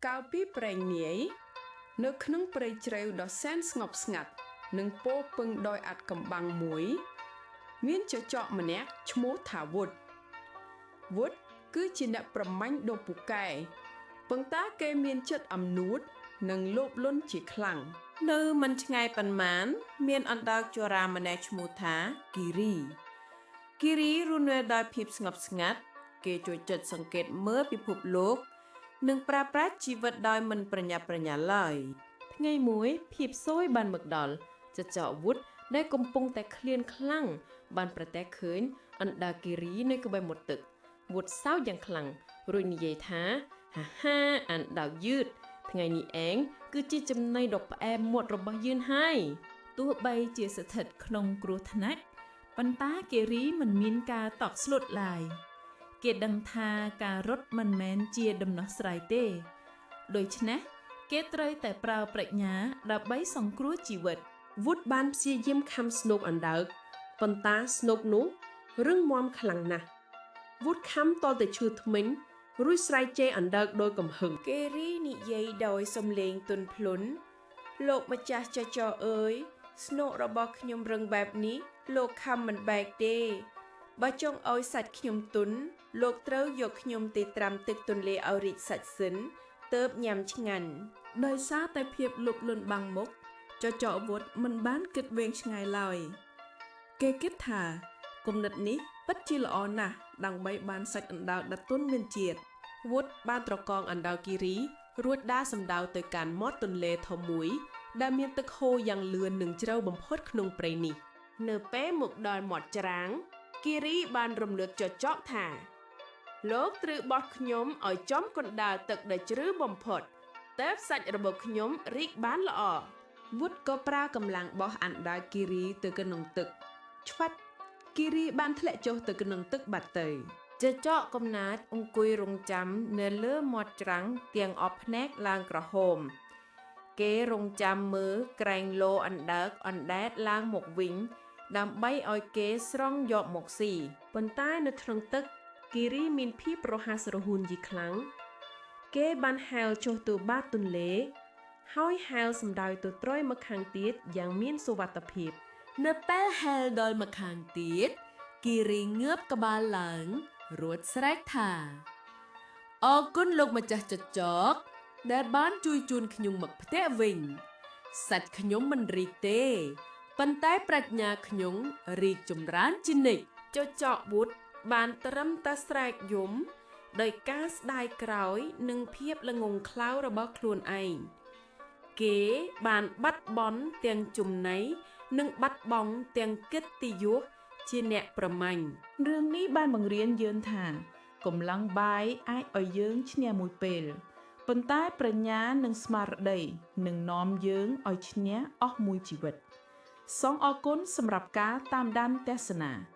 កាលពីព្រេងនាយនៅក្នុងព្រៃជ្រៅដ៏សែនស្ងប់ស្ងាត់និងពោពឹងដោយអាត់កំបាំងមួយមានចចកម្នាក់ឈ្មោះថាវុឌ្ឍគឺជាអ្នកប្រមាញ់ដ៏ពូកែប៉ុន្តែគេមានចិត្តអំនួតនិងលោភលន់ជាខ្លាំងនៅមិនឆ្ងាយប៉ុន្មានមានអណ្ដើកចរាម្នាក់ឈ្មោះថាគិរីរស់នៅដោយភាពស្ងប់ស្ងាត់គេចូលចិត្តសង្កេតមើលពិភពលោកនិងប្រើប្រាស់ជីវិតដោយមិនប្រញាប់ប្រញាល់ឡើយថ្ងៃមួយភាពសោយបានមកដល់ចចកវុឌ្ឍដែលកំពុងតែឃ្លានខ្លាំងបានប្រទះឃើញអណ្ដើកគិរីនៅក្បែរមាត់ទឹកវុឌ្ឍសោកយ៉ាងខ្លាំងរួចនិយាយថាហាអណ្ដើកយឺតថ្ងៃនេះឯងគឺជាចំណីដ៏ផ្អែមមាត់របស់យើងហើយទោះបីជាស្ថិតក្នុងគ្រោះថ្នាក់ប៉ុន្តែគិរីមិនមានការតក់ស្លុតឡើយគេដឹងថាការរត់មិនមែនជាដំណោះស្រាយទេដូច្នេះគេត្រូវតែប្រើប្រាជ្ញាដើម្បីសង្គ្រោះជីវិតវុឌ្ឍបានព្យាយាមខំស្នូកអណ្ដើកប៉ុន្តែស្នូកនោះរឹងមាំខ្លាំងណាស់វុឌ្ឍខំតតែឈឺធ្មេញរួចស្រែកជេរអណ្ដើកដោយកំហឹងគិរីនិយាយដោយសំឡេងទន់ភ្លន់លោកម្ចាស់ចចអើយស្នូករបស់ខ្ញុំរឹងបែបនេះលោកខំមិនបែកទេបើចង់ឲ្យសាច់ខ្ញុំទន់លោកត្រូវយកខ្ញុំទៅត្រាំទឹកទន្លេឲ្យរីកសាច់សិនទើបញ៉ាំឆ្ងាញ់ដោយសារតែភាពលោភលន់បាំងមុខចចវុឌ្ឍមិនបានគិតវែងឆ្ងាយឡើយគេគិតថាគំនិតនេះពិតជាល្អណាស់ដើម្បីបានសាច់អណ្ដើកដ៏ទន់មានជាតិវុឌ្ឍបានត្រកងអណ្ដើកគិរីរួចដើរសំដៅទៅកាន់មាត់ទន្លេធំមួយដែលមានទឹកហូរយ៉ាងលឿននិងជ្រៅបំផុតក្នុងព្រៃនេះនៅពេលមកដល់មាត់ច្រាំងគិរីបានរំលឹកចចកថាលោកត្រូវបោះខ្ញុំឲ្យចំកណ្ដាលទឹកដែលជ្រៅបំផុតទើបសាច់របស់ខ្ញុំរីកបានល្អវុឌ្ឍក៏ប្រើកម្លាំងបោះអណ្ដើកគិរីទៅក្នុងទឹកឆ្វាត់គិរីបានធ្លាក់ចុះទៅក្នុងទឹកបាត់ទៅចចកកំណាចអង្គុយរង់ចាំនៅលើមាត់ច្រាំងទាំងអស់ភ្នែកឡើងក្រហមគេរង់ចាំមើលក្រែងលោអណ្ដើកអណ្ដែតឡើងមកវិញដើម្បីឲ្យគេស្រង់យកមកស៊ីប៉ុន្តែនៅក្នុងទឹកគិរីមានភាពរហ័សរហួនជាខ្លាំងគេបានហែលចុះទៅបាតទន្លេហើយហែលសំដៅទៅត្រើយមកខាងទៀតយ៉ាងមានសុវត្ថិភាពនៅពេលហែលដល់មកខាងទៀតគិរីងើបក្បាលឡើងរួចស្រែកថាអរគុណលោកម្ចាស់ចចកដែលបានជួយជូនខ្ញុំមកផ្ទះវិញសាច់ខ្ញុំមិនរីកទេប៉ុន្តែប្រាជ្ញាខ្ញុំរីកចម្រើនជានិច្ចចចកវុឌ្ឍបានត្រឹមតែស្រែកយំដោយការស្ដាយក្រោយនិងភាពល្ងង់ខ្លៅរបស់ខ្លួនឯងគេបានបាត់បង់ទាំងចំណីនិងបាត់បង់ទាំងកិត្តិយសជាអ្នកប្រមាញ់រឿងនេះបានបង្រៀនយើងថាកម្លាំងបាយអាចឲ្យយើងឈ្នះមួយពេលប៉ុន្តែប្រាជ្ញានិងស្មារតីនឹងនាំយើងឲ្យឈ្នះអស់មួយជីវិតសូមអរគុណសម្រាប់ការតាមដានទស្សនា